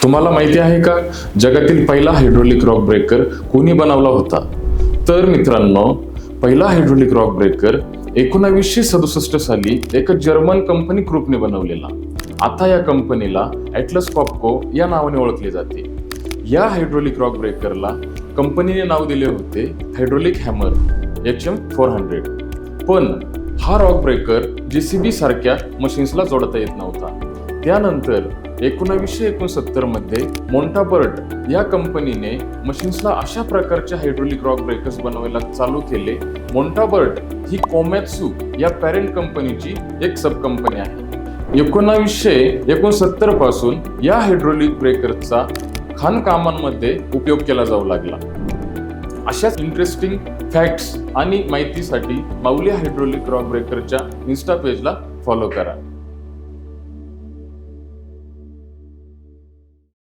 तुम्हाला माहिती आहे का, जगातील पहिला हायड्रोलिक रॉक ब्रेकर कोणी बनवला होता? तर मित्रांनो, पहिला हायड्रोलिक रॉक ब्रेकर 1967 साली एका जर्मन कंपनी क्रूपने बनवलेला. आता या कंपनीला ॲटलस कॉपको या नावाने ओळखले जाते. या हायड्रोलिक रॉक ब्रेकरला कंपनीने नाव दिले होते हायड्रोलिक हॅमर HM400. पण हा रॉक ब्रेकर JCB सारख्या मशीन्सला जोडता येत नव्हता. त्यानंतर 1969 मध्ये मोंटाबर्ट या कंपनीने मशीन्सला अशा प्रकारच्या हायड्रोलिक रॉक ब्रेकर्स बनवायला चालू केले. मोंटाबर्ट ही कोमॅत्सू या पॅरेंट कंपनीची एक सब कंपनी आहे. 1969 पासून या हायड्रोलिक ब्रेकरचा खाणकामांमध्ये उपयोग केला जाऊ लागला. अशाच इंटरेस्टिंग फॅक्ट्स आणि माहितीसाठी माऊली हायड्रोलिक रॉक ब्रेकरच्या इन्स्टा पेजला फॉलो करा.